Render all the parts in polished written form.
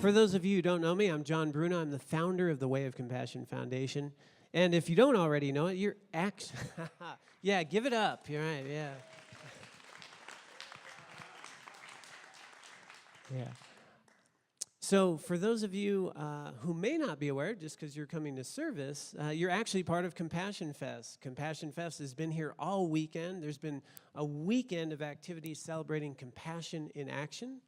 for those of you who don't know me, I'm John Bruno. I'm the founder of the Way of Compassion Foundation. And if you don't already know it, you're actually... yeah, give it up. You're right, yeah. Yeah. So for those of you who may not be aware, just because you're coming to service, you're actually part of Compassion Fest. Compassion Fest has been here all weekend. There's been a weekend of activities celebrating compassion in action.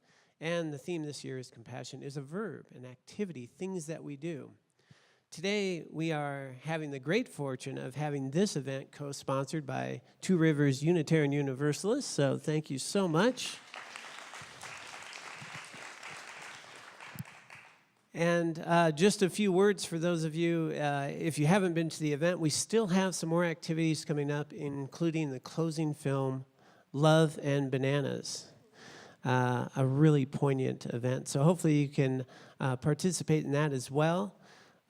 And the theme this year is compassion is a verb, an activity, things that we do. Today, we are having the great fortune of having this event co-sponsored by Two Rivers Unitarian Universalist, so thank you so much. And just a few words for those of you, if you haven't been to the event, we still have some more activities coming up, including the closing film, Love and Bananas. A really poignant event. So hopefully you can participate in that as well.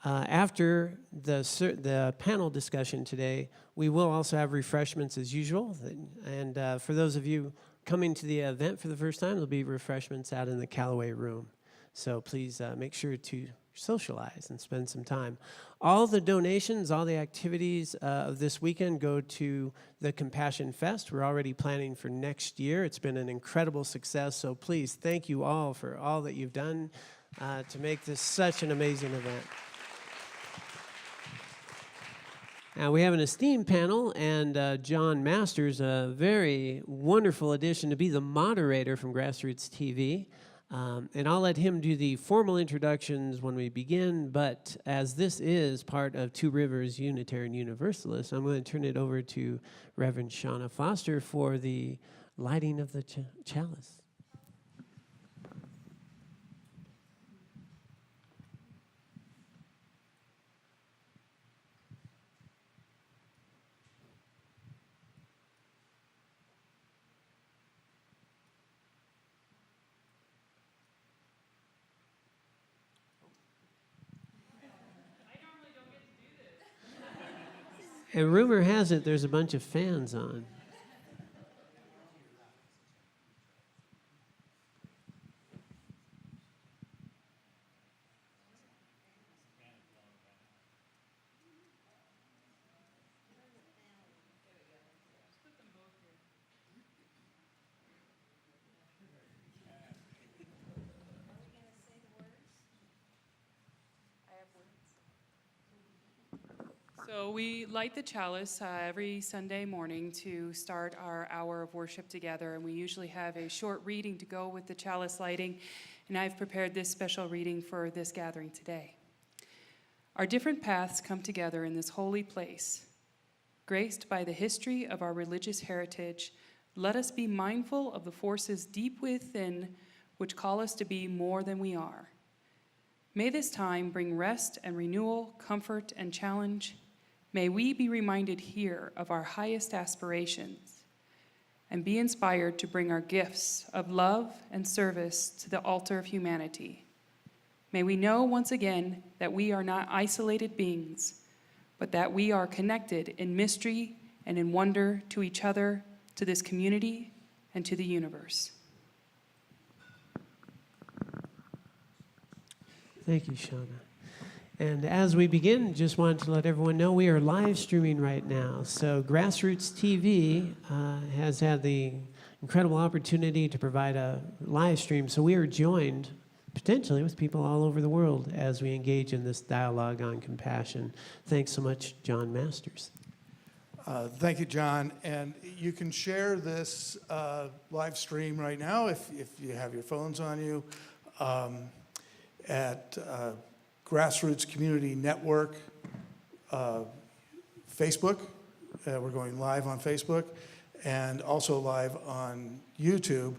After the panel discussion today, we will also have refreshments as usual. And for those of you coming to the event for the first time, there'll be refreshments out in the Callaway room. So please make sure to socialize and spend some time. All the donations, all the activities of this weekend go to the Compassion Fest. We're already planning for next year. It's been an incredible success, so please thank you all for all that you've done to make this such an amazing event. Now, we have an esteemed panel, and John Masters, a very wonderful addition to be the moderator from GrassRoots TV. And I'll let him do the formal introductions when we begin, but as this is part of Two Rivers Unitarian Universalist, I'm going to turn it over to Reverend Shauna Foster for the lighting of the chalice. And rumor has it there's a bunch of fans on. So we light the chalice every Sunday morning to start our hour of worship together, and we usually have a short reading to go with the chalice lighting, and I've prepared this special reading for this gathering today. Our different paths come together in this holy place. Graced by the history of our religious heritage, let us be mindful of the forces deep within which call us to be more than we are. May this time bring rest and renewal, comfort and challenge. May we be reminded here of our highest aspirations and be inspired to bring our gifts of love and service to the altar of humanity. May we know once again that we are not isolated beings, but that we are connected in mystery and in wonder to each other, to this community, and to the universe. Thank you, Shauna. And as we begin, just wanted to let everyone know we are live streaming right now. So GrassRoots TV has had the incredible opportunity to provide a live stream. So we are joined potentially with people all over the world as we engage in this dialogue on compassion. Thanks so much, John Masters. Thank you, John. And you can share this live stream right now if you have your phones on you at Grassroots Community Network Facebook. We're going live on Facebook and also live on YouTube.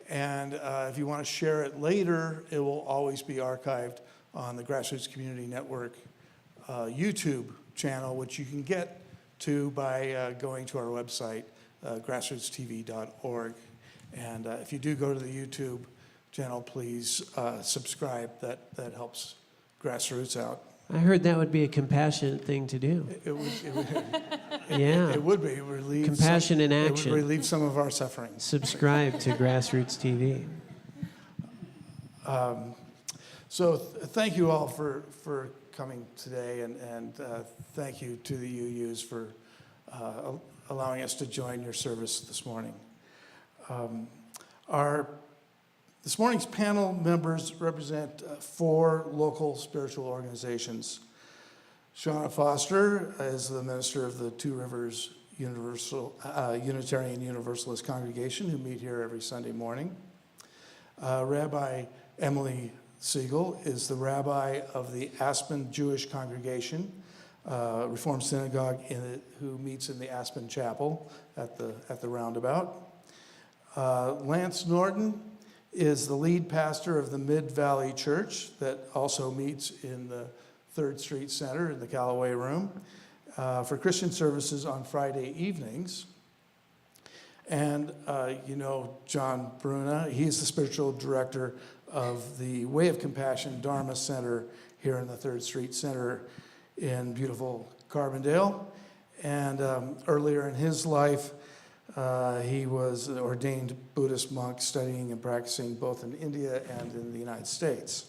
And if you want to share it later, it will always be archived on the Grassroots Community Network YouTube channel, which you can get to by going to our website, grassrootstv.org. And if you do go to the YouTube channel, please subscribe. That helps Grassroots out. I heard that would be a compassionate thing to do. It would Yeah. It would be. Relieve Compassion in action. It would relieve some of our suffering. Subscribe to GrassRoots TV. So thank you all for coming today, and thank you to the UUs for allowing us to join your service this morning. This morning's panel members represent 4 local spiritual organizations. Shauna Foster is the minister of the Two Rivers Unitarian Universalist congregation, who meet here every Sunday morning. Rabbi Emily Siegel is the rabbi of the Aspen Jewish congregation, Reformed Synagogue, who meets in the Aspen Chapel at the roundabout. Lance Norton is the lead pastor of the Mid-Valley Church that also meets in the 3rd Street Center in the Callaway Room for Christian services on Friday evenings. And John Bruna, he's the spiritual director of the Way of Compassion Dharma Center here in the 3rd Street Center in beautiful Carbondale. And earlier in his life, he was an ordained Buddhist monk studying and practicing both in India and in the United States.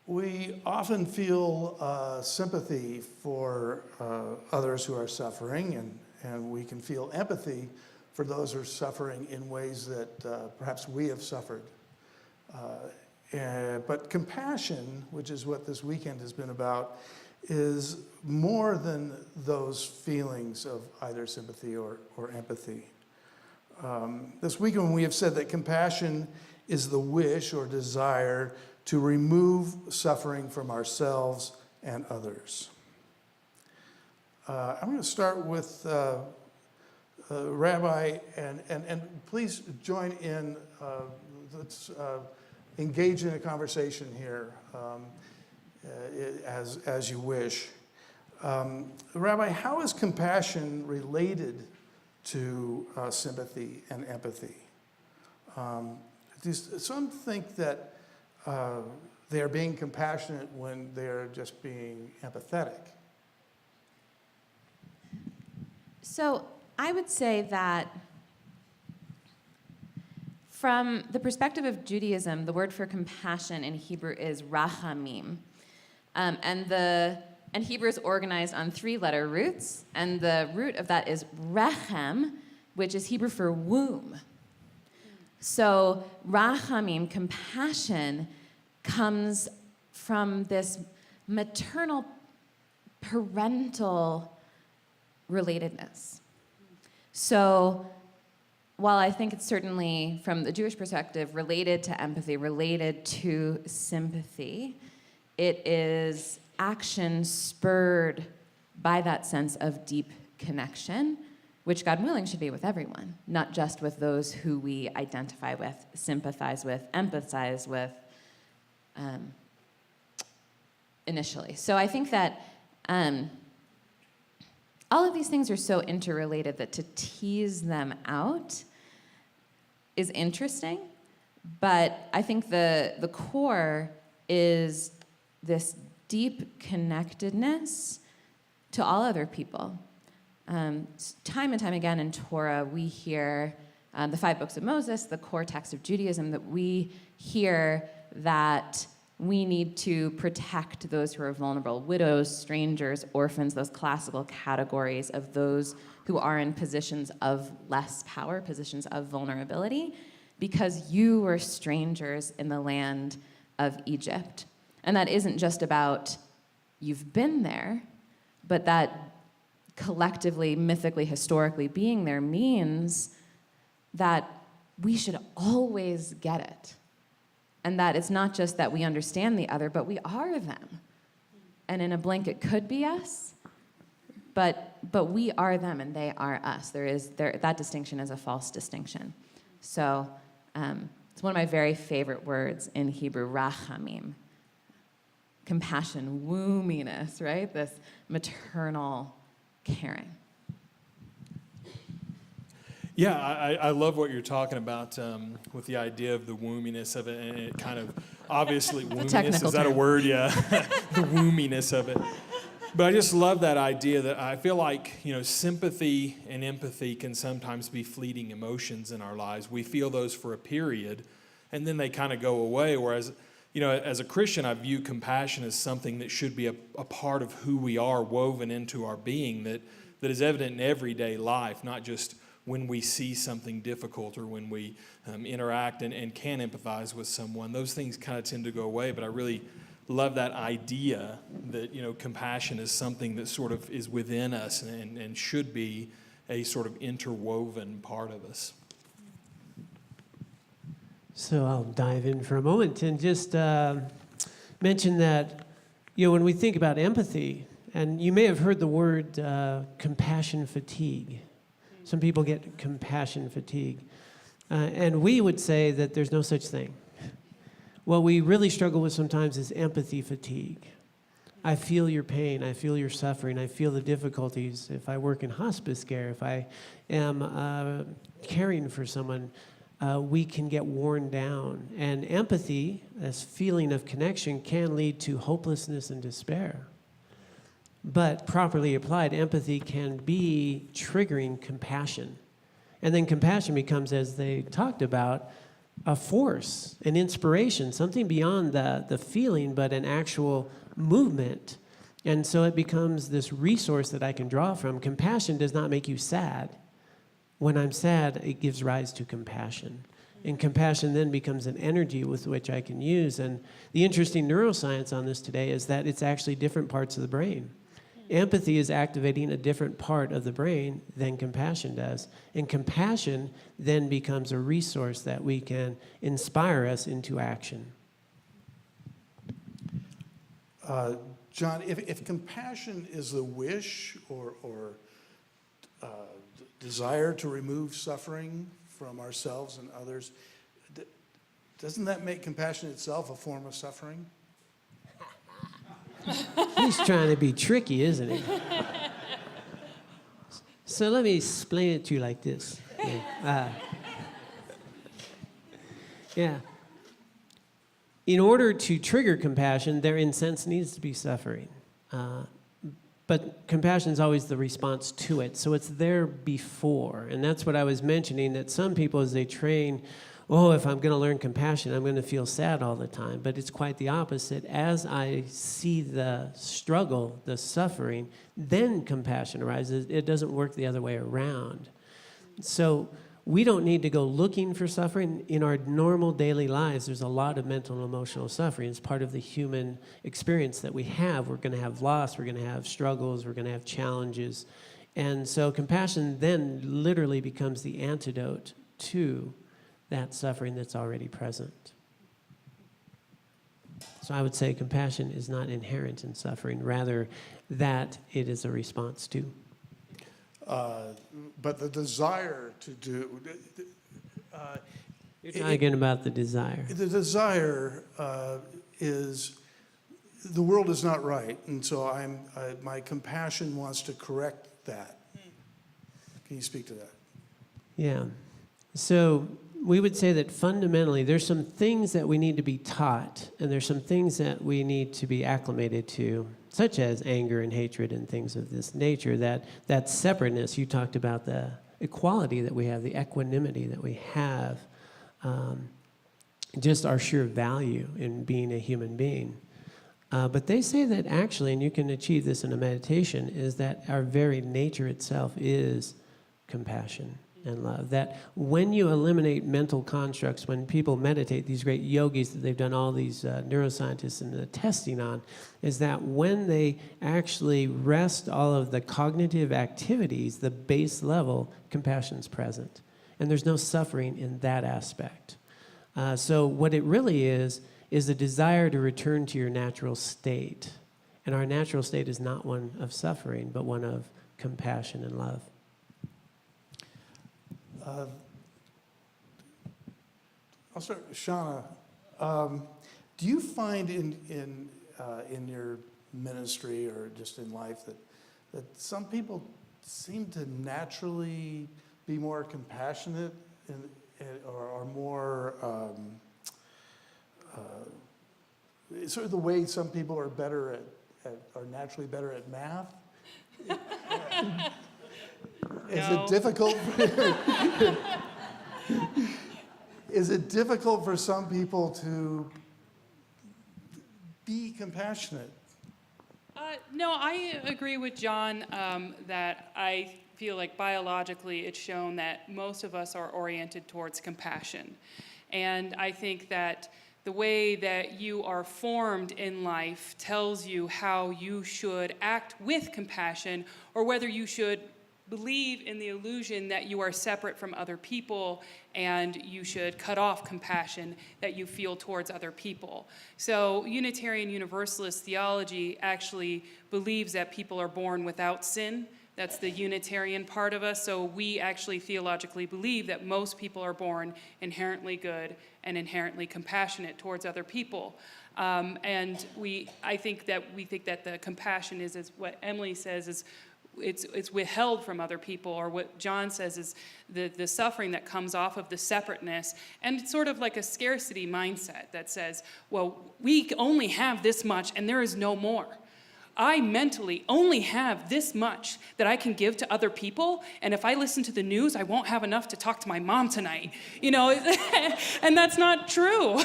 We often feel sympathy for others who are suffering, and we can feel empathy for those who are suffering in ways that perhaps we have suffered. But compassion, which is what this weekend has been about, is more than those feelings of either sympathy or empathy. This weekend we have said that compassion is the wish or desire to remove suffering from ourselves and others. I'm going to start with Rabbi, and please join in, let's engage in a conversation here as you wish. Rabbi, how is compassion related to sympathy and empathy? Some think that they are being compassionate when they're just being empathetic. So I would say that from the perspective of Judaism, the word for compassion in Hebrew is rachamim. And Hebrew is organized on 3-letter roots, and the root of that is rechem, which is Hebrew for womb. So rachamim, compassion, comes from this maternal, parental relatedness. So while I think it's certainly, from the Jewish perspective, related to empathy, related to sympathy, it is action spurred by that sense of deep connection, which, God willing, should be with everyone, not just with those who we identify with, sympathize with, empathize with initially. So I think that all of these things are so interrelated that to tease them out is interesting, but I think the core is this deep connectedness to all other people. Time and time again in Torah, we hear the 5 books of Moses, the core text of Judaism, that we hear that we need to protect those who are vulnerable, widows, strangers, orphans, those classical categories of those who are in positions of less power, positions of vulnerability, because you were strangers in the land of Egypt. And that isn't just about you've been there, but that collectively, mythically, historically being there means that we should always get it. And that it's not just that we understand the other, but we are them. And in a blink, it could be us, but we are them and they are us. That distinction is a false distinction. So it's one of my very favorite words in Hebrew, rachamim. Compassion, womminess, right? This maternal caring. Yeah, I love what you're talking about with the idea of the womminess of it, and it kind of, obviously, womminess, is that a word? Yeah, the womminess of it. But I just love that idea that I feel like, sympathy and empathy can sometimes be fleeting emotions in our lives. We feel those for a period, and then they kind of go away. Whereas, as a Christian, I view compassion as something that should be a part of who we are, woven into our being, that is evident in everyday life, not just when we see something difficult or when we interact and can empathize with someone. Those things kind of tend to go away, but I really love that idea that, compassion is something that sort of is within us and should be a sort of interwoven part of us. So I'll dive in for a moment and just mention that, when we think about empathy, and you may have heard the word compassion fatigue. Some people get compassion fatigue. And we would say that there's no such thing. What we really struggle with sometimes is empathy fatigue. I feel your pain, I feel your suffering, I feel the difficulties. If I work in hospice care, if I am caring for someone, we can get worn down. And empathy, this feeling of connection, can lead to hopelessness and despair. But properly applied, empathy can be triggering compassion. And then compassion becomes, as they talked about, a force, an inspiration, something beyond the feeling, but an actual movement. And so it becomes this resource that I can draw from. Compassion does not make you sad. When I'm sad, it gives rise to compassion. And compassion then becomes an energy with which I can use. And the interesting neuroscience on this today is that it's actually different parts of the brain. Empathy is activating a different part of the brain than compassion does. And compassion then becomes a resource that we can inspire us into action. John, if compassion is the wish or desire to remove suffering from ourselves and others, doesn't that make compassion itself a form of suffering? He's trying to be tricky, isn't he? So let me explain it to you like this. Yeah. In order to trigger compassion, there in sense needs to be suffering. But compassion is always the response to it. So it's there before. And that's what I was mentioning, that some people, as they train, if I'm going to learn compassion, I'm going to feel sad all the time. But it's quite the opposite. As I see the struggle, the suffering, then compassion arises. It doesn't work the other way around. So we don't need to go looking for suffering. In our normal daily lives, there's a lot of mental and emotional suffering. It's part of the human experience that we have. We're going to have loss. We're going to have struggles. We're going to have challenges. And so compassion then literally becomes the antidote to that suffering that's already present. So I would say compassion is not inherent in suffering, rather that it is a response to. But the desire to do... You're talking about the desire. The desire is, the world is not right, and so my compassion wants to correct that. Can you speak to that? Yeah. So we would say that fundamentally there's some things that we need to be taught, and there's some things that we need to be acclimated to, such as anger and hatred and things of this nature, that separateness. You talked about the equality that we have, the equanimity that we have, just our sheer value in being a human being. But they say that actually, and you can achieve this in a meditation, is that our very nature itself is compassion and love. That when you eliminate mental constructs, when people meditate, these great yogis that they've done all these neuroscientists and the testing on, is that when they actually rest all of the cognitive activities, the base level, compassion's present. And there's no suffering in that aspect. So what it really is a desire to return to your natural state. And our natural state is not one of suffering, but one of compassion and love. I'll start, Shauna. Do you find in your ministry or just in life that some people seem to naturally be more compassionate or are more sort of the way some people are better are naturally better at math? Is it difficult? Is it difficult for some people to be compassionate? No, I agree with John that I feel like biologically it's shown that most of us are oriented towards compassion. And I think that the way that you are formed in life tells you how you should act with compassion, or whether you should believe in the illusion that you are separate from other people and you should cut off compassion that you feel towards other people. So Unitarian Universalist theology actually believes that people are born without sin. That's the Unitarian part of us. So we actually theologically believe that most people are born inherently good and inherently compassionate towards other people. And I think that we think that the compassion is what Emily says is it's withheld from other people, or what John says is the suffering that comes off of the separateness, and it's sort of like a scarcity mindset that says, well, we only have this much and there is no more. I mentally only have this much that I can give to other people, and if I listen to the news, I won't have enough to talk to my mom tonight, and that's not true.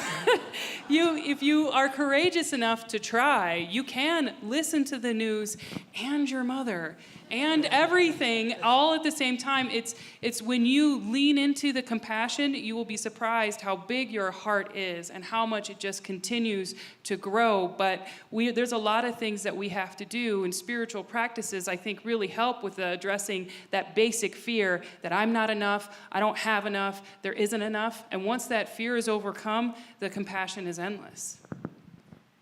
If you are courageous enough to try, you can listen to the news and your mother and everything all at the same time. It's when you lean into the compassion, you will be surprised how big your heart is and how much it just continues to grow. But there's a lot of things that we have to do, and spiritual practices, I think, really help with addressing that basic fear that I'm not enough, I don't have enough, there isn't enough. And once that fear is overcome, the compassion is endless.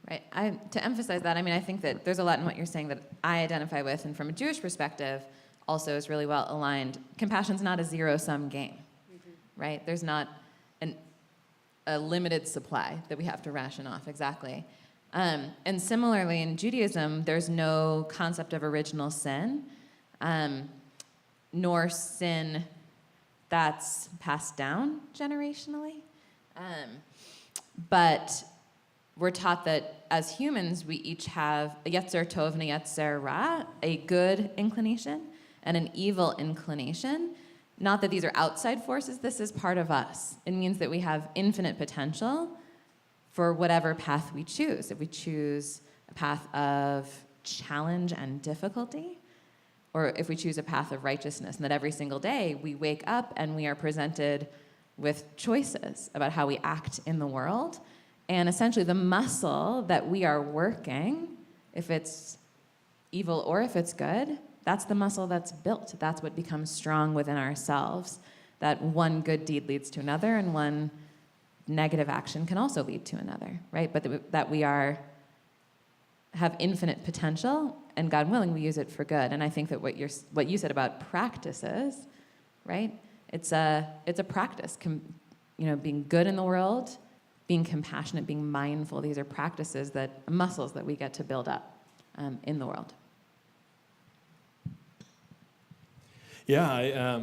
Right. To emphasize that, I think that there's a lot in what you're saying that I identify with, and from a Jewish perspective, also is really well aligned. Compassion's not a zero-sum game, right? There's not a limited supply that we have to ration off, exactly. And similarly, in Judaism, there's no concept of original sin, nor sin that's passed down generationally. But we're taught that as humans, we each have a yetzer tov and a yetzer ra, a good inclination and an evil inclination. Not that these are outside forces, this is part of us. It means that we have infinite potential for whatever path we choose. If we choose a path of challenge and difficulty, or if we choose a path of righteousness, and that every single day we wake up and we are presented with choices about how we act in the world. And essentially the muscle that we are working, if it's evil or if it's good, that's the muscle that's built. That's what becomes strong within ourselves. That one good deed leads to another, and one negative action can also lead to another, right? But that we have infinite potential, and God willing, we use it for good. And I think that what you said about practices, right? It's a practice, being good in the world, being compassionate, being mindful. These are practices, muscles that we get to build up in the world. Yeah,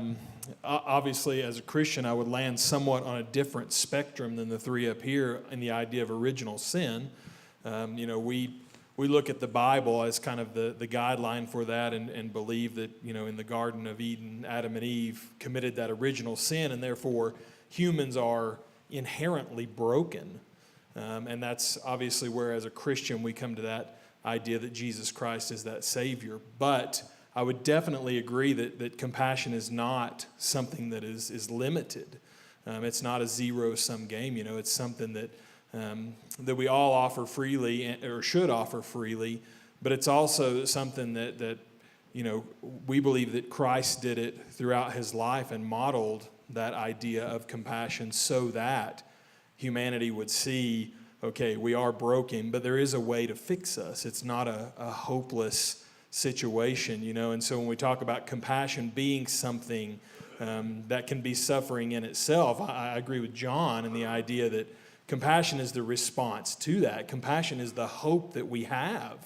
obviously as a Christian, I would land somewhat on a different spectrum than the three up here in the idea of original sin. We look at the Bible as kind of the guideline for that, and believe that, in the Garden of Eden, Adam and Eve committed that original sin, and therefore humans are inherently broken. And that's obviously where, as a Christian, we come to that idea that Jesus Christ is that Savior. But I would definitely agree that compassion is not something that is limited. It's not a zero-sum game. It's something that we all offer freely, or should offer freely. But it's also something that we believe that Christ did it throughout his life and modeled that idea of compassion so that humanity would see, okay, we are broken, but there is a way to fix us. It's not a hopeless situation, And so when we talk about compassion being something that can be suffering in itself, I agree with John in the idea that compassion is the response to that. Compassion is the hope that we have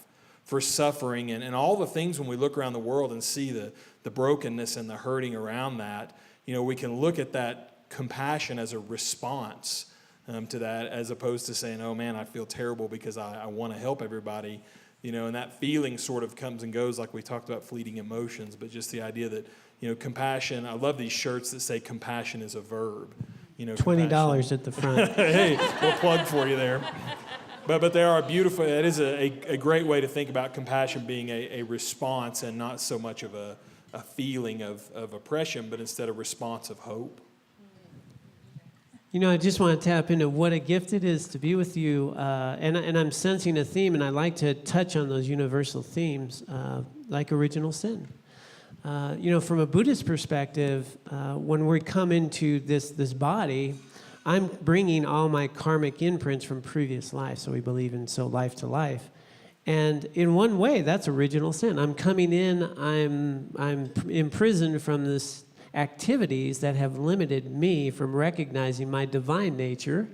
for suffering and all the things when we look around the world and see the brokenness and the hurting around that. We can look at that compassion as a response to that, as opposed to saying, oh man, I feel terrible because I want to help everybody. And that feeling sort of comes and goes, like we talked about fleeting emotions, but just the idea that, compassion, I love these shirts that say compassion is a verb. $20 at the front. Hey, we'll plug for you there. But they are beautiful. It is a great way to think about compassion being a response and not so much of a feeling of oppression, but instead a response of hope. I just want to tap into what a gift it is to be with you. And I'm sensing a theme, and I like to touch on those universal themes, like original sin. From a Buddhist perspective, when we come into this body, I'm bringing all my karmic imprints from previous life. So we believe in life to life. And in one way, that's original sin. I'm coming in, I'm imprisoned from this activities that have limited me from recognizing my divine nature.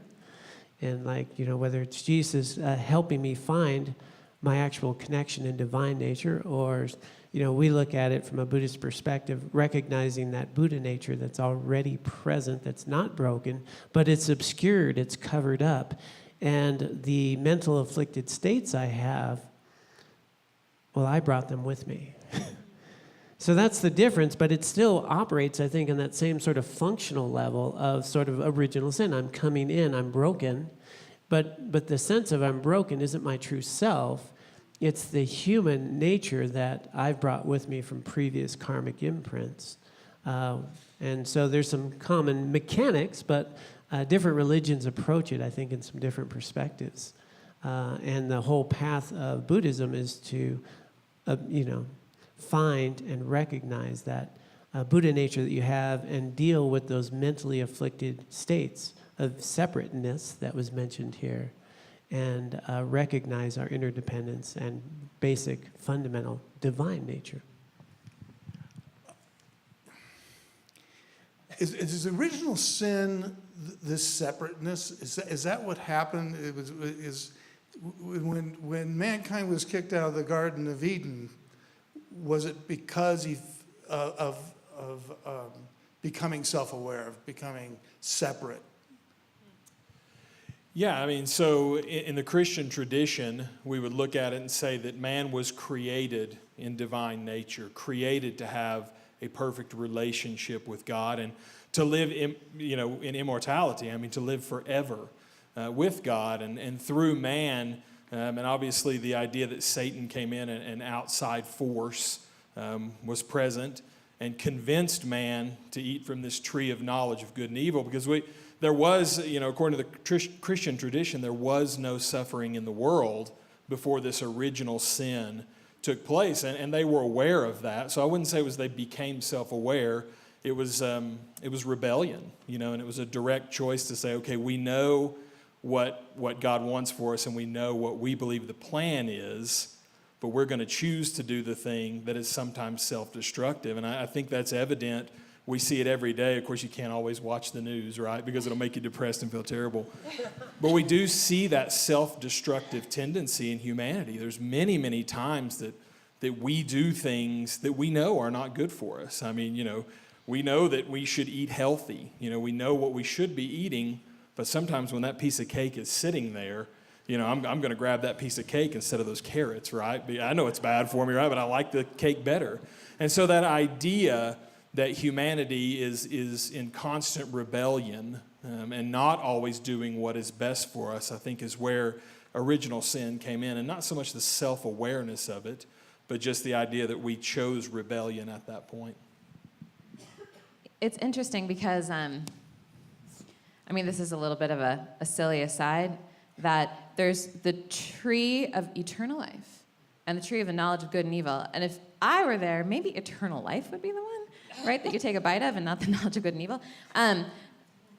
And whether it's Jesus helping me find my actual connection in divine nature, or we look at it from a Buddhist perspective, recognizing that Buddha nature that's already present, that's not broken, but it's obscured, it's covered up. And the mental afflicted states I have, well, I brought them with me. So that's the difference, but it still operates, I think, on that same sort of functional level of sort of original sin. I'm coming in, I'm broken, but the sense of I'm broken isn't my true self. It's the human nature that I've brought with me from previous karmic imprints. And so there's some common mechanics, but different religions approach it, I think, in some different perspectives. And the whole path of Buddhism is to, find and recognize that Buddha nature that you have and deal with those mentally afflicted states of separateness that was mentioned here, and recognize our interdependence and basic, fundamental, divine nature. Is original sin this separateness? Is that what happened? When mankind was kicked out of the Garden of Eden, was it because of becoming self-aware, of becoming separate? Yeah, I mean, so in the Christian tradition, we would look at it and say that man was created in divine nature, created to have a perfect relationship with God and to live in immortality, to live forever with God. And through man, and obviously the idea that Satan came in, an outside force was present and convinced man to eat from this tree of knowledge of good and evil, because there was, according to the Christian tradition, there was no suffering in the world before this original sin took place, and they were aware of that. So I wouldn't say it was they became self-aware. It was rebellion, and it was a direct choice to say, okay, we know what God wants for us, and we know what we believe the plan is, but we're going to choose to do the thing that is sometimes self-destructive. And I think that's evident. We see it every day. Of course, you can't always watch the news, right? Because it'll make you depressed and feel terrible. But we do see that self-destructive tendency in humanity. There's many, many times that we do things that we know are not good for us. We know that we should eat healthy. We know what we should be eating, but sometimes when that piece of cake is sitting there, I'm going to grab that piece of cake instead of those carrots, right? I know it's bad for me, right? But I like the cake better. And so that idea that humanity is in constant rebellion and not always doing what is best for us, I think is where original sin came in. And not so much the self-awareness of it, but just the idea that we chose rebellion at that point. It's interesting because, this is a little bit of a silly aside, that there's the tree of eternal life and the tree of the knowledge of good and evil. And if I were there, maybe eternal life would be the one, right, that you take a bite of, and not the knowledge of good and evil.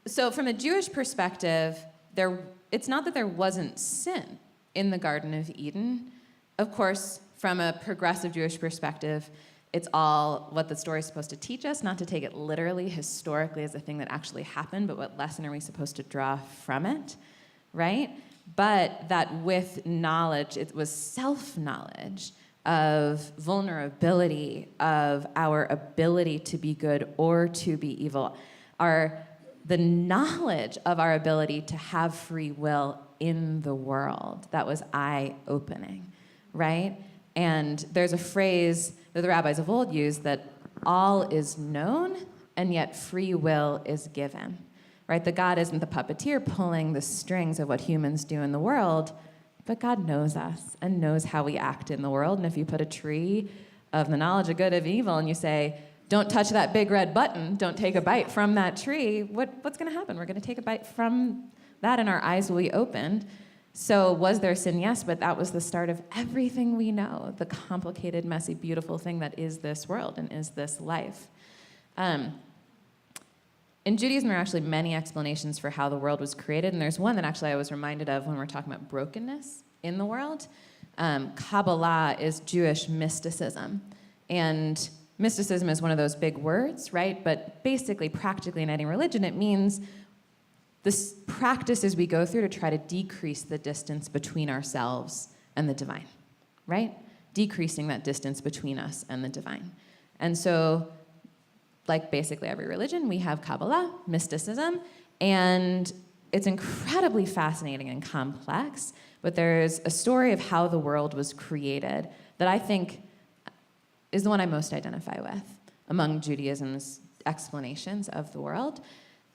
So from a Jewish perspective, it's not that there wasn't sin in the Garden of Eden. Of course, from a progressive Jewish perspective, it's all what the story is supposed to teach us, not to take it literally, historically, as a thing that actually happened, but what lesson are we supposed to draw from it, right? But that with knowledge, it was self-knowledge of vulnerability, of our ability to be good or to be evil, the knowledge of our ability to have free will in the world. That was eye-opening, right? And there's a phrase that the rabbis of old used, that all is known and yet free will is given, right? That God isn't the puppeteer pulling the strings of what humans do in the world, but God knows us and knows how we act in the world. And if you put a tree of the knowledge of good and evil and you say, don't touch that big red button, don't take a bite from that tree, what's going to happen? We're going to take a bite from that and our eyes will be opened. So was there sin? Yes, but that was the start of everything we know, the complicated, messy, beautiful thing that is this world and is this life. In Judaism, there are actually many explanations for how the world was created, and there's one that actually I was reminded of when we're talking about brokenness in the world. Kabbalah is Jewish mysticism, and mysticism is one of those big words, right? But basically, practically in any religion, it means this practices we go through to try to decrease the distance between ourselves and the divine, right? Decreasing that distance between us and the divine. And so, like basically every religion, we have Kabbalah, mysticism, and it's incredibly fascinating and complex, but there's a story of how the world was created that I think is the one I most identify with among Judaism's explanations of the world.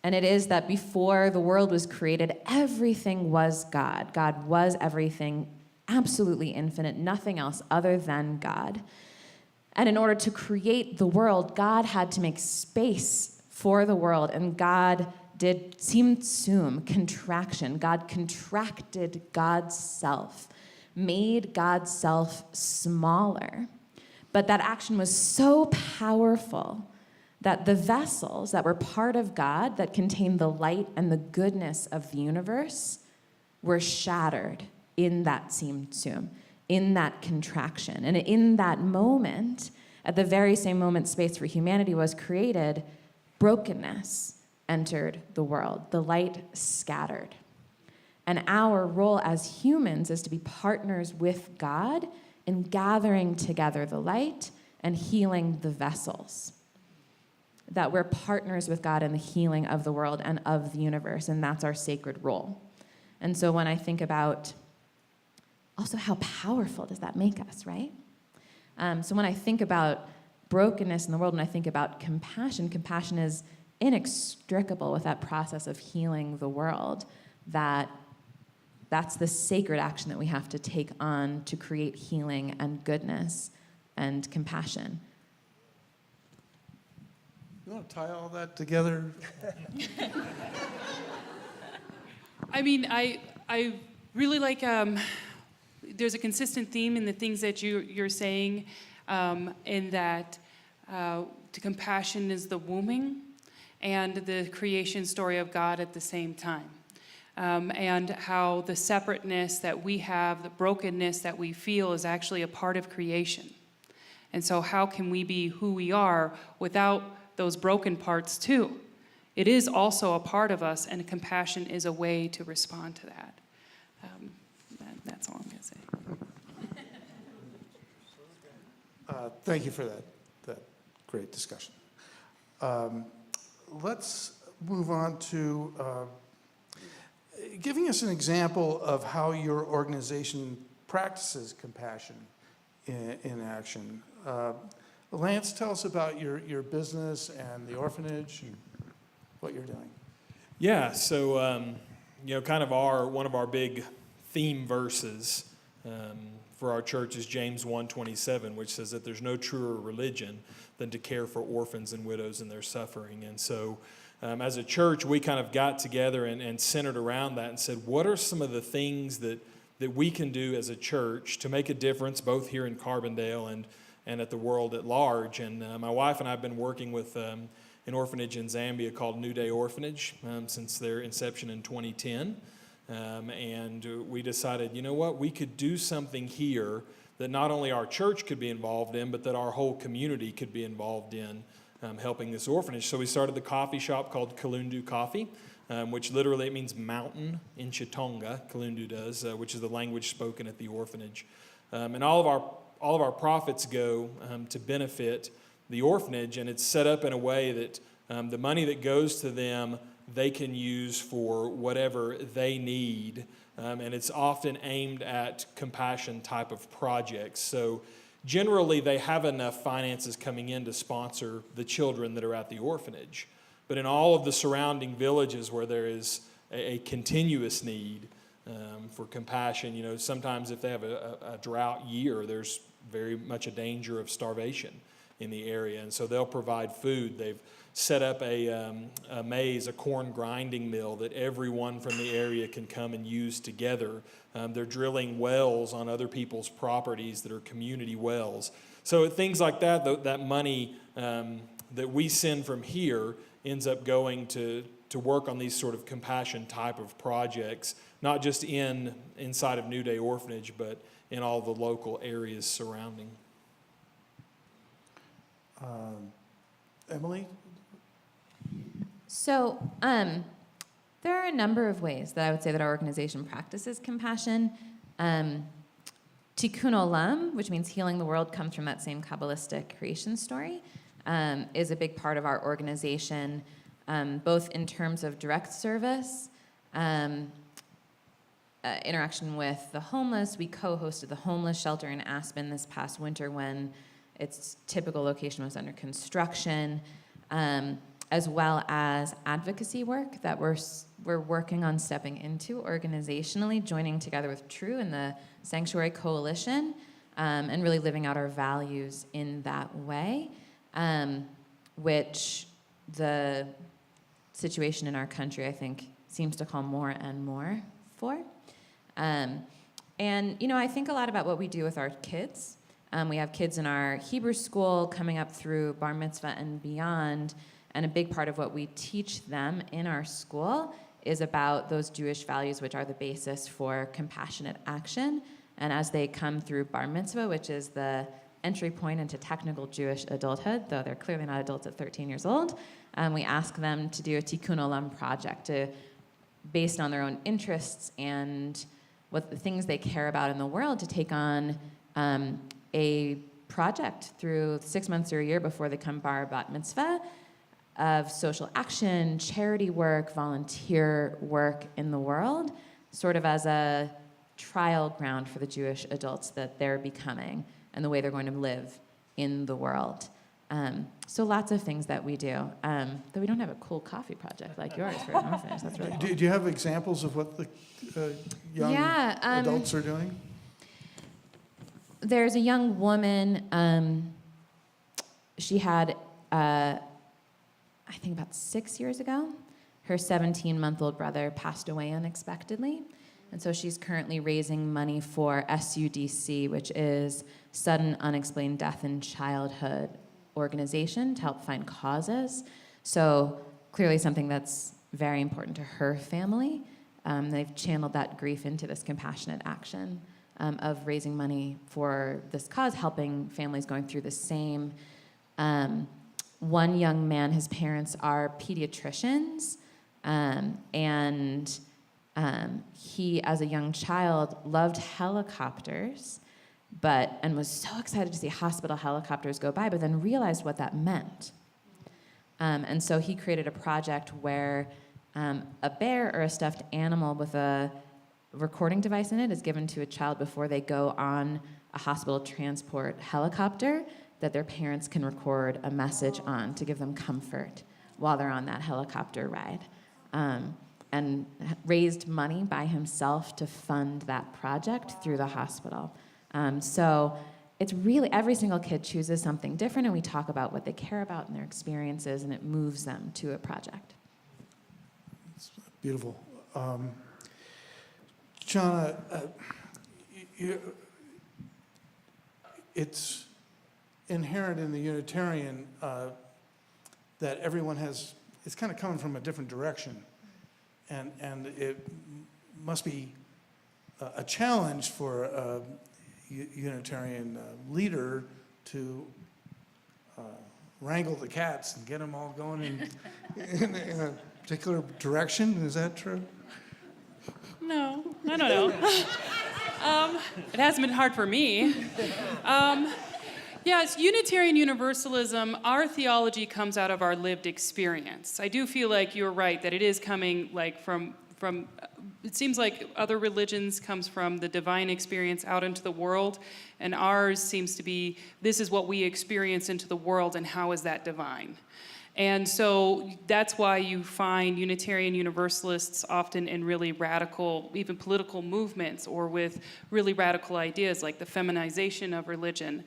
And it is that before the world was created, everything was God. God was everything, absolutely infinite, nothing else other than God. And in order to create the world, God had to make space for the world, and God did tzimtzum, contraction. God contracted God's self, made God's self smaller. But that action was so powerful that the vessels that were part of God, that contained the light and the goodness of the universe, were shattered in that tzimtzum, in that contraction. And in that moment, at the very same moment space for humanity was created, brokenness entered the world. The light scattered. And our role as humans is to be partners with God in gathering together the light and healing the vessels. That we're partners with God in the healing of the world and of the universe, and that's our sacred role. And so when I think about also how powerful does that make us, right? So when I think about brokenness in the world, and I think about compassion, compassion is inextricable with that process of healing the world. That's the sacred action that we have to take on to create healing and goodness and compassion. You want to tie all that together? I mean, I really like, there's a consistent theme in the things that you're saying, in that the compassion is the woming and the creation story of God at the same time. And how the separateness that we have, the brokenness that we feel is actually a part of creation. And so how can we be who we are without those broken parts too? It is also a part of us, and compassion is a way to respond to that. That's all I'm going to say. Thank you for that great discussion. Let's move on to giving us an example of how your organization practices compassion in action. Lance, tell us about your business and the orphanage and what you're doing. Yeah, so kind of one of our big theme verses for our church is James 1:27, which says that there's no truer religion than to care for orphans and widows in their suffering. And so as a church, we kind of got together and centered around that and said, what are some of the things that we can do as a church to make a difference both here in Carbondale and at the world at large? And my wife and I have been working with an orphanage in Zambia called New Day Orphanage since their inception in 2010. And we decided, you know what, we could do something here that not only our church could be involved in, but that our whole community could be involved in helping this orphanage. So we started the coffee shop called Kalundu Coffee, which literally it means mountain in Chitonga, Kalundu does, which is the language spoken at the orphanage. And all of our profits go to benefit the orphanage, and it's set up in a way that the money that goes to them they can use for whatever they need, and it's often aimed at compassion type of projects. So generally they have enough finances coming in to sponsor the children that are at the orphanage. but in all of the surrounding villages where there is a continuous need for compassion. You know, sometimes if they have a drought year, there's very much a danger of starvation in the area, and so they'll provide food. They've set up a maize, a corn grinding mill that everyone from the area can come and use together. They're drilling wells on other people's properties that are community wells. So things like that, that money that we send from here ends up going to work on these sort of compassion type of projects, not just inside of New Day Orphanage, but in all the local areas surrounding. Emily? So there are a number of ways that I would say that our organization practices compassion. Tikkun Olam, which means healing the world, comes from that same Kabbalistic creation story, is a big part of our organization, both in terms of direct service, interaction with the homeless. We co-hosted the homeless shelter in Aspen this past winter when its typical location was under construction, as well as advocacy work that we're working on stepping into organizationally, joining together with True and the Sanctuary Coalition, and really living out our values in that way, which the situation in our country, I think, seems to call more and more for. And, you know, I think a lot about what we do with our kids. We have kids in our Hebrew school coming up through bar mitzvah and beyond, and a big part of what we teach them in our school is about those Jewish values, which are the basis for compassionate action. And as they come through bar mitzvah, which is the entry point into technical Jewish adulthood, though they're clearly not adults at 13 years old, we ask them to do a Tikkun Olam project based on their own interests and what the things they care about in the world, to take on a project through 6 months or a year before they come bar bat mitzvah of social action, charity work, volunteer work in the world, sort of as a trial ground for the Jewish adults that they're becoming and the way they're going to live in the world. So lots of things that we do. Though we don't have a cool coffee project like yours for an orphanage. That's really cool. Do you have examples of what the young adults are doing? There's a young woman, she had, I think about 6 years ago, her 17-month-old brother passed away unexpectedly. And so she's currently raising money for SUDC, which is Sudden Unexplained Death in Childhood organization, to help find causes. So clearly something that's very important to her family. They've channeled that grief into this compassionate action of raising money for this cause, helping families going through the same. One young man, his parents are pediatricians, and he, as a young child, loved helicopters, and was so excited to see hospital helicopters go by, but then realized what that meant. And so he created a project where a bear or a stuffed animal with a recording device in it is given to a child before they go on a hospital transport helicopter that their parents can record a message on to give them comfort while they're on that helicopter ride. And raised money by himself to fund that project through the hospital. So it's really, every single kid chooses something different, and we talk about what they care about and their experiences, and it moves them to a project. It's beautiful. Jana, it's inherent in the Unitarian that everyone it's kind of coming from a different direction. And it must be a challenge for a Unitarian leader to wrangle the cats and get them all going in a particular direction. Is that true? No, I don't know. It hasn't been hard for me. Yeah, it's Unitarian Universalism. Our theology comes out of our lived experience. I do feel like you're right, that it is coming like from it seems like other religions comes from the divine experience out into the world, and ours seems to be, this is what we experience into the world, and how is that divine? And so that's why you find Unitarian Universalists often in really radical, even political movements, or with really radical ideas like the feminization of religion,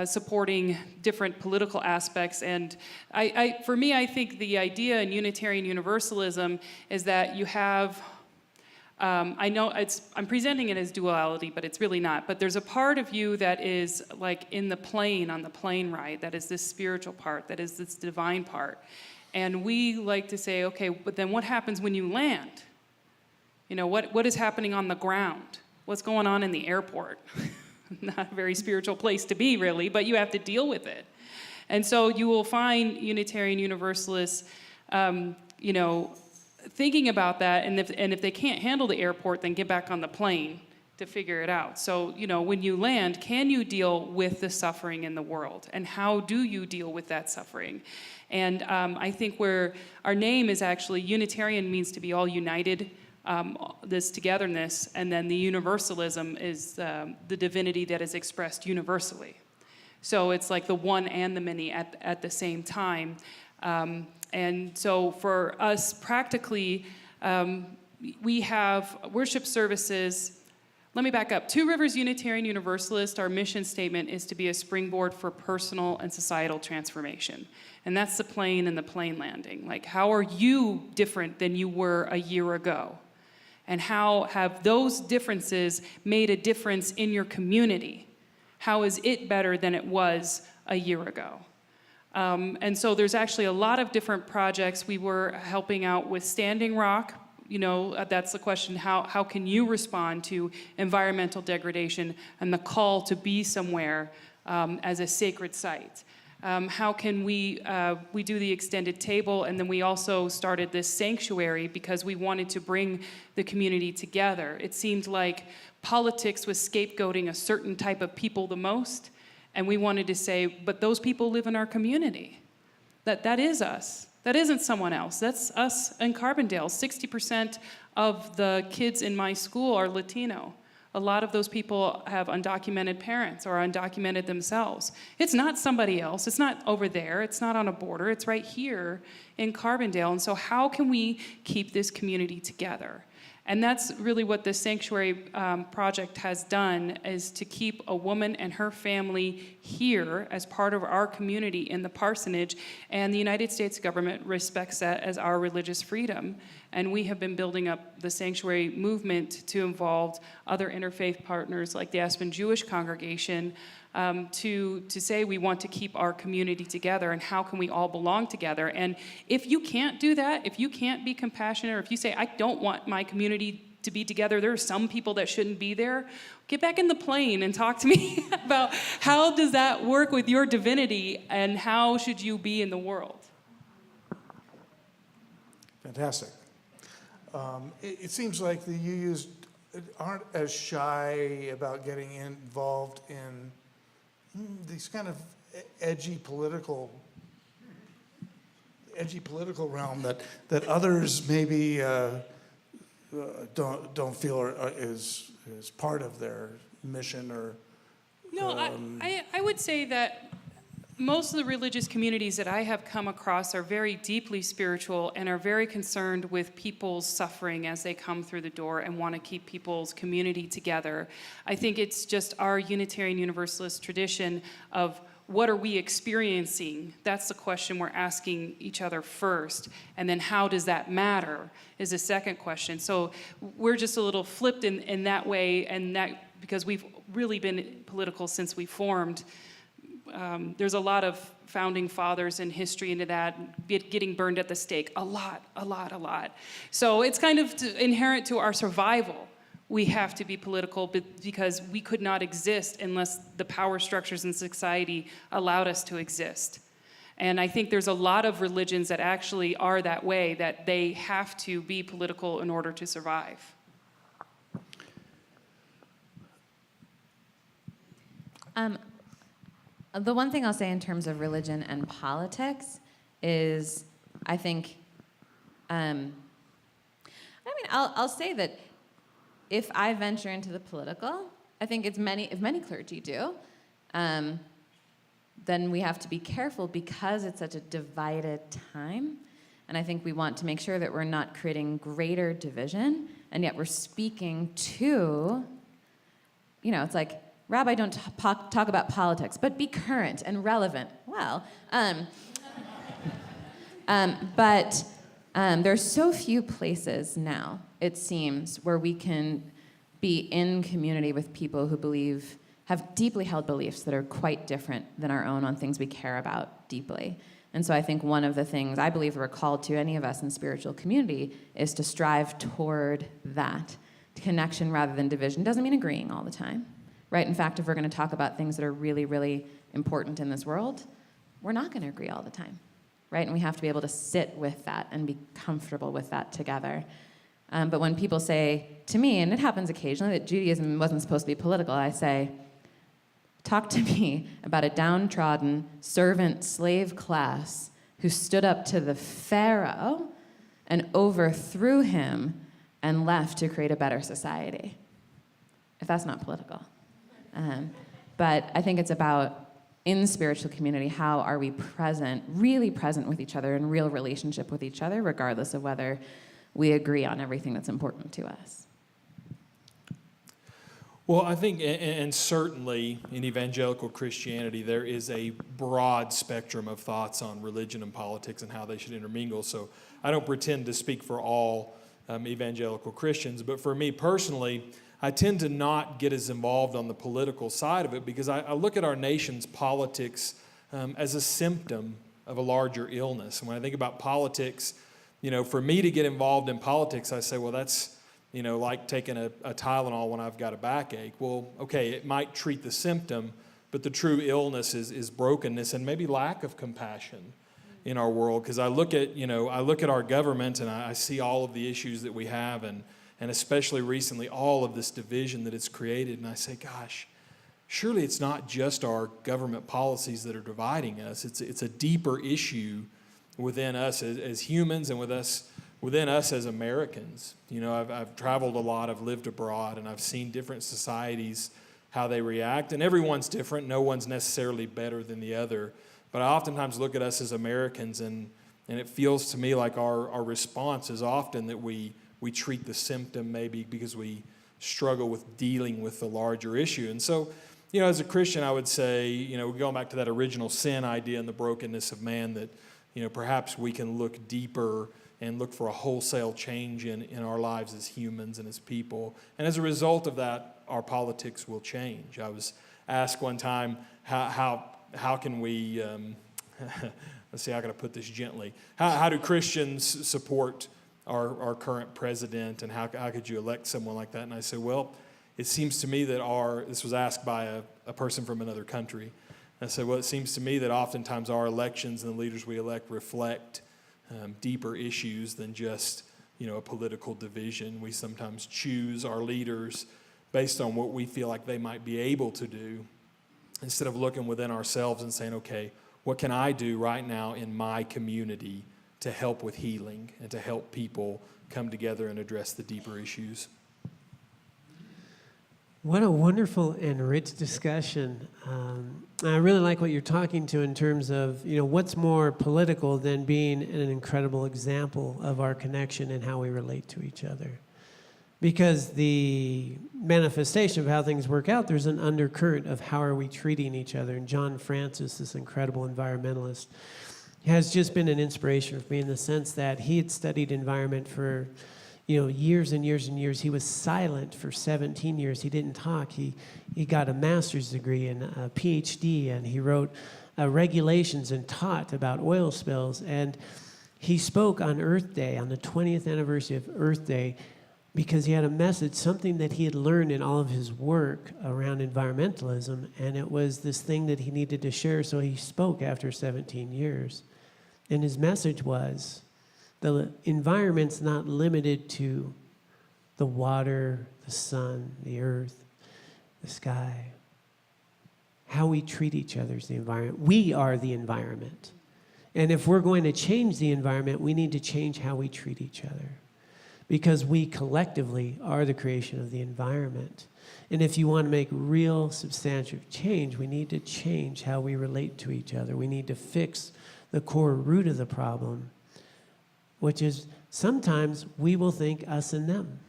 supporting different political aspects. And for me, I think the idea in Unitarian Universalism is that you have, I know I'm presenting it as duality, but it's really not. But there's a part of you that is like in the plane, on the plane ride, that is this spiritual part, that is this divine part. And we like to say, okay, but then what happens when you land? You know, what is happening on the ground? What's going on in the airport? Not a very spiritual place to be, really, but you have to deal with it. And so you will find Unitarian Universalists, you know, thinking about that, and if they can't handle the airport, then get back on the plane to figure it out. So, you know, when you land, can you deal with the suffering in the world? And how do you deal with that suffering? And I think where our name is actually, Unitarian means to be all united, this togetherness, and then the universalism is the divinity that is expressed universally. So it's like the one and the many at the same time. And so for us, practically, we have worship services. Let me back up. Two Rivers Unitarian Universalist, our mission statement is to be a springboard for personal and societal transformation. And that's the plane and the plane landing. Like, how are you different than you were a year ago? And how have those differences made a difference in your community? How is it better than it was a year ago? And so there's actually a lot of different projects. We were helping out with Standing Rock. You know, that's the question, how can you respond to environmental degradation and the call to be somewhere as a sacred site? How can we do the extended table, and then we also started this sanctuary because we wanted to bring the community together. It seemed like politics was scapegoating a certain type of people the most, and we wanted to say, but those people live in our community. That is us. That isn't someone else. That's us in Carbondale. 60% of the kids in my school are Latino. A lot of those people have undocumented parents or undocumented themselves. It's not somebody else. It's not over there. It's not on a border. It's right here in Carbondale. And so how can we keep this community together? And that's really what the Sanctuary Project has done, is to keep a woman and her family here as part of our community in the parsonage, and the United States government respects that as our religious freedom. And we have been building up the sanctuary movement to involve other interfaith partners like the Aspen Jewish congregation, to say we want to keep our community together, and how can we all belong together. And if you can't do that, if you can't be compassionate, or if you say, I don't want my community to be together, there are some people that shouldn't be there, get back in the plane and talk to me about how does that work with your divinity, and how should you be in the world? Fantastic. It seems like the UUs aren't as shy about getting involved in these kind of edgy political realm that others maybe don't feel is part of their mission, or No, I would say that most of the religious communities that I have come across are very deeply spiritual and are very concerned with people's suffering as they come through the door and want to keep people's community together. I think it's just our Unitarian Universalist tradition of what are we experiencing? That's the question we're asking each other first. And then how does that matter is the second question. So we're just a little flipped in that way, and that because we've really been political since we formed. There's a lot of founding fathers in history into that, getting burned at the stake, a lot. So it's kind of inherent to our survival. We have to be political because we could not exist unless the power structures in society allowed us to exist. And I think there's a lot of religions that actually are that way, that they have to be political in order to survive. The one thing I'll say in terms of religion and politics is, I think, I'll say that if I venture into the political, I think if many clergy do, then we have to be careful because it's such a divided time. And I think we want to make sure that we're not creating greater division, and yet we're speaking to, it's like, Rabbi, don't talk about politics, but be current and relevant. Well, but there's so few places now, it seems, where we can be in community with people who have deeply held beliefs that are quite different than our own on things we care about deeply. And so I think one of the things I believe we're called to, any of us in spiritual community, is to strive toward that connection rather than division. Doesn't mean agreeing all the time, right? In fact, if we're going to talk about things that are really, really important in this world, we're not going to agree all the time, right? And we have to be able to sit with that and be comfortable with that together. But when people say to me, and it happens occasionally, that Judaism wasn't supposed to be political, I say, talk to me about a downtrodden servant-slave class who stood up to the Pharaoh and overthrew him and left to create a better society. If that's not political. But I think it's about, in spiritual community, how are we present, really present with each other, in real relationship with each other, regardless of whether we agree on everything that's important to us. Well, I think, and certainly in evangelical Christianity, there is a broad spectrum of thoughts on religion and politics and how they should intermingle. So I don't pretend to speak for all evangelical Christians, but for me personally, I tend to not get as involved on the political side of it because I look at our nation's politics as a symptom of a larger illness. And when I think about politics, for me to get involved in politics, I say, well, that's like taking a Tylenol when I've got a backache. Well, okay, it might treat the symptom, but the true illness is brokenness and maybe lack of compassion in our world. Because I look at our government and I see all of the issues that we have, and especially recently, all of this division that it's created, and I say, gosh, surely it's not just our government policies that are dividing us. It's a deeper issue within us as humans and within us as Americans. I've traveled a lot, I've lived abroad, and I've seen different societies, how they react, and everyone's different. No one's necessarily better than the other. But I oftentimes look at us as Americans, and it feels to me like our response is often that we treat the symptom maybe because we struggle with dealing with the larger issue. And so, as a Christian, I would say, going back to that original sin idea and the brokenness of man, that perhaps we can look deeper and look for a wholesale change in our lives as humans and as people. And as a result of that, our politics will change. I was asked one time, how can we, let's see, how can I put this gently? How do Christians support our current president, and how could you elect someone like that? And I said, well, it seems to me that this was asked by a person from another country. I said, well, it seems to me that oftentimes our elections and the leaders we elect reflect deeper issues than just, a political division. We sometimes choose our leaders based on what we feel like they might be able to do, instead of looking within ourselves and saying, okay, what can I do right now in my community to help with healing and to help people come together and address the deeper issues? What a wonderful and rich discussion. I really like what you're talking to in terms of, what's more political than being an incredible example of our connection and how we relate to each other. Because the manifestation of how things work out, there's an undercurrent of how are we treating each other. And John Francis, this incredible environmentalist, has just been an inspiration for me in the sense that he had studied environment for years and years and years. He was silent for 17 years. He didn't talk. He got a master's degree and a PhD, and he wrote regulations and taught about oil spills. And he spoke on Earth Day, on the 20th anniversary of Earth Day, because he had a message, something that he had learned in all of his work around environmentalism, and it was this thing that he needed to share, so he spoke after 17 years. And his message was, the environment's not limited to the water, the sun, the earth, the sky. How we treat each other is the environment. We are the environment. And if we're going to change the environment, we need to change how we treat each other. Because we collectively are the creation of the environment. And if you want to make real substantial change, we need to change how we relate to each other. We need to fix the core root of the problem, which is sometimes we will think us and them.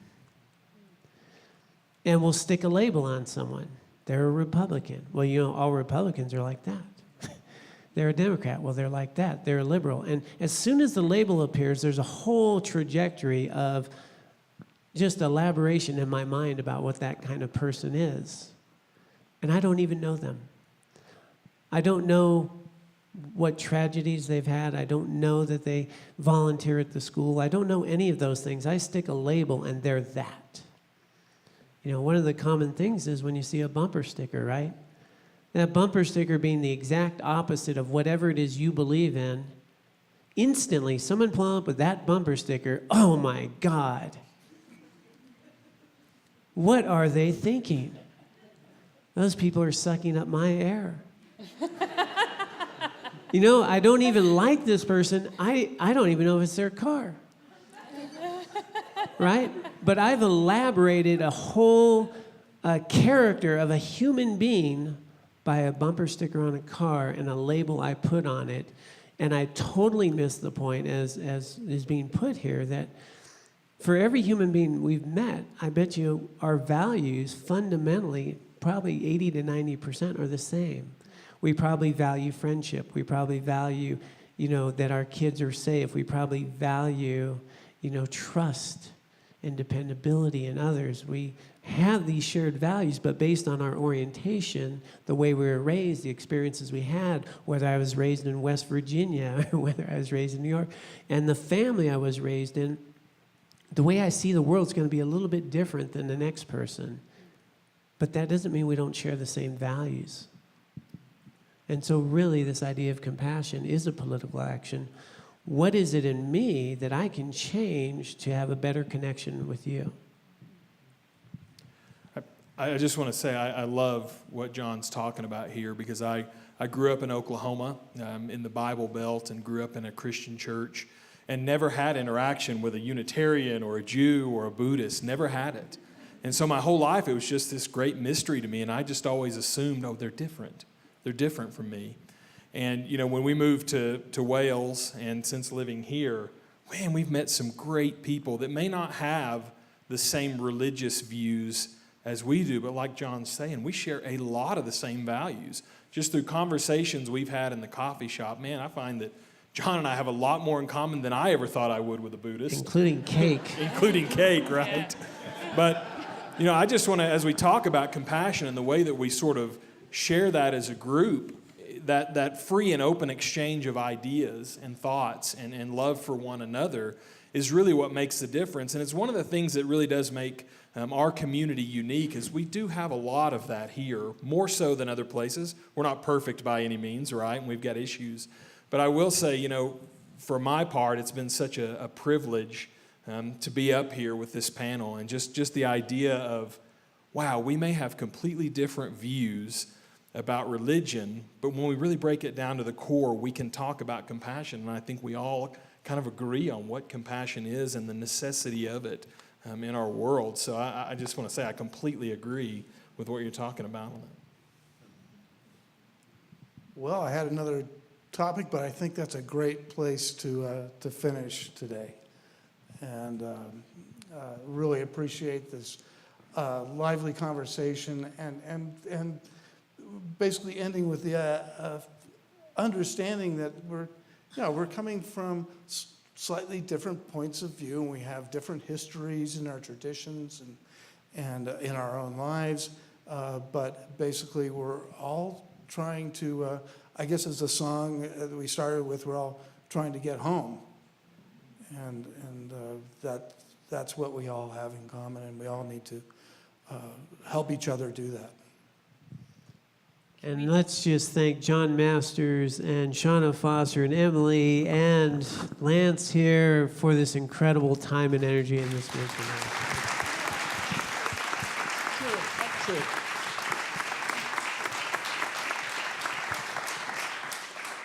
And we'll stick a label on someone. They're a Republican. Well, you know, all Republicans are like that. They're a Democrat. Well, they're like that. They're a liberal. And as soon as the label appears, there's a whole trajectory of just elaboration in my mind about what that kind of person is. And I don't even know them. I don't know what tragedies they've had. I don't know that they volunteer at the school. I don't know any of those things. I stick a label and they're that. You know, one of the common things is when you see a bumper sticker, right? That bumper sticker being the exact opposite of whatever it is you believe in, instantly someone pull up with that bumper sticker, oh my God. What are they thinking? Those people are sucking up my air. You know, I don't even like this person. I don't even know if it's their car. Right? But I've elaborated a whole character of a human being by a bumper sticker on a car and a label I put on it. And I totally missed the point, as is being put here, that for every human being we've met, I bet you our values fundamentally, probably 80 to 90% are the same. We probably value friendship. We probably value, you know, that our kids are safe. We probably value, you know, trust and dependability in others. We have these shared values, but based on our orientation, the way we were raised, the experiences we had, whether I was raised in West Virginia or whether I was raised in New York, and the family I was raised in, the way I see the world is going to be a little bit different than the next person. But that doesn't mean we don't share the same values. And so really this idea of compassion is a political action. What is it in me that I can change to have a better connection with you? I just want to say I love what John's talking about here, because I grew up in Oklahoma in the Bible Belt and grew up in a Christian church and never had interaction with a Unitarian or a Jew or a Buddhist, never had it. And so my whole life it was just this great mystery to me, and I just always assumed, oh, they're different. They're different from me. And, you know, when we moved to Wales, and since living here, man, we've met some great people that may not have the same religious views as we do, but like John's saying, we share a lot of the same values. Just through conversations we've had in the coffee shop, man, I find that John and I have a lot more in common than I ever thought I would with a Buddhist. Including cake. Including cake, right? But, you know, I just want to, as we talk about compassion and the way that we sort of share that as a group, that free and open exchange of ideas and thoughts and love for one another is really what makes the difference. And it's one of the things that really does make our community unique, is we do have a lot of that here, more so than other places. We're not perfect by any means, right? And we've got issues. But I will say, you know, for my part, it's been such a privilege to be up here with this panel, and just the idea of, wow, we may have completely different views about religion, but when we really break it down to the core, we can talk about compassion, and I think we all kind of agree on what compassion is and the necessity of it in our world. So I just want to say I completely agree with what you're talking about. Well, I had another topic, but I think that's a great place to finish today. And really appreciate this lively conversation and basically ending with the understanding that we're coming from slightly different points of view, and we have different histories in our traditions and in our own lives. But basically, we're all trying to, I guess as the song that we started with, we're all trying to get home. And that's what we all have in common, and we all need to help each other do that. And let's just thank John Masters and Shauna Foster and Emily and Lance here for this incredible time and energy in this mission. Sure.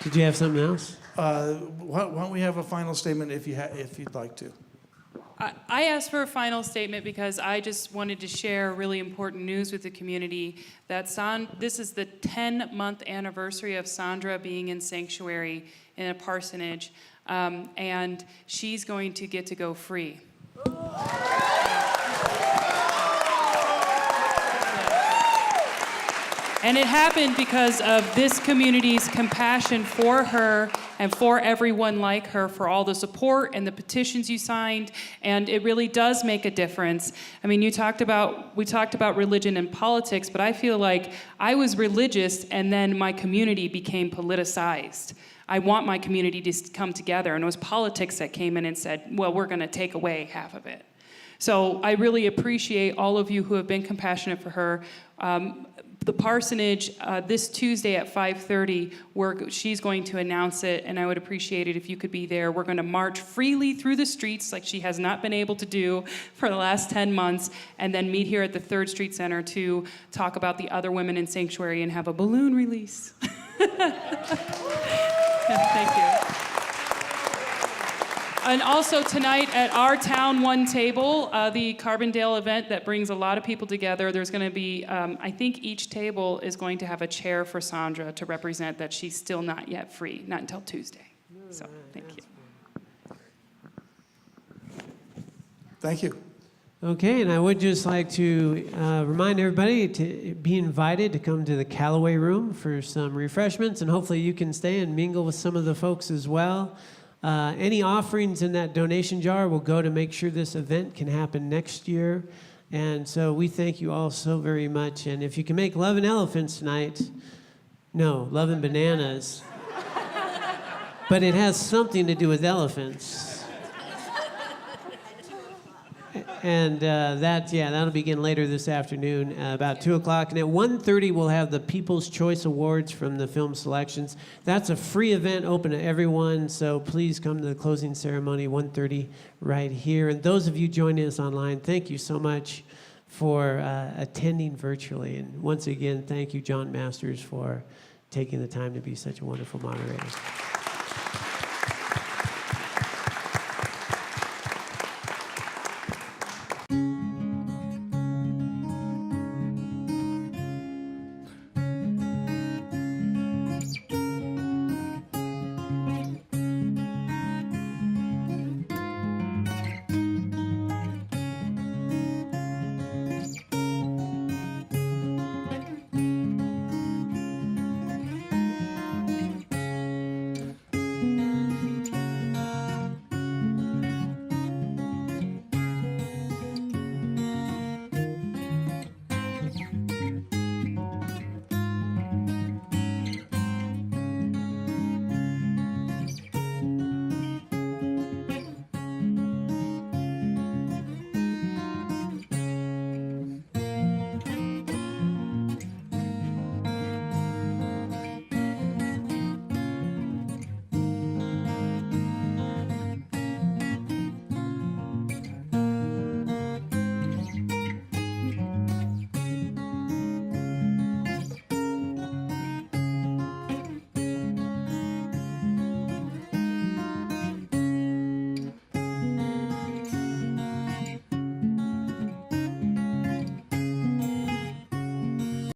Did you have something else? Why don't we have a final statement if you'd like to? I asked for a final statement because I just wanted to share really important news with the community that this is the 10-month anniversary of Sandra being in sanctuary in a parsonage, and she's going to get to go free. And it happened because of this community's compassion for her and for everyone like her, for all the support and the petitions you signed, and it really does make a difference. I mean, we talked about religion and politics, but I feel like I was religious and then my community became politicized. I want my community to come together, and it was politics that came in and said, well, we're going to take away half of it. So I really appreciate all of you who have been compassionate for her. The parsonage, this Tuesday at 5:30, she's going to announce it, and I would appreciate it if you could be there. We're going to march freely through the streets like she has not been able to do for the last 10 months, and then meet here at the 3rd Street Center to talk about the other women in sanctuary and have a balloon release. Thank you. And also tonight at our Town One table, the Carbondale event that brings a lot of people together, there's going to be, I think each table is going to have a chair for Sandra to represent that she's still not yet free, not until Tuesday. So, thank you. Thank you. Okay, and I would just like to remind everybody to be invited to come to the Callaway Room for some refreshments, and hopefully you can stay and mingle with some of the folks as well. Any offerings in that donation jar will go to make sure this event can happen next year. And so we thank you all so very much. And if you can make love and elephants tonight, no, love and bananas. But it has something to do with elephants. And that'll begin later this afternoon, about 2 o'clock. And at 1:30, we'll have the People's Choice Awards from the film selections. That's a free event open to everyone, so please come to the closing ceremony, 1:30, right here. And those of you joining us online, thank you so much for attending virtually. And once again, thank you, John Masters, for taking the time to be such a wonderful moderator.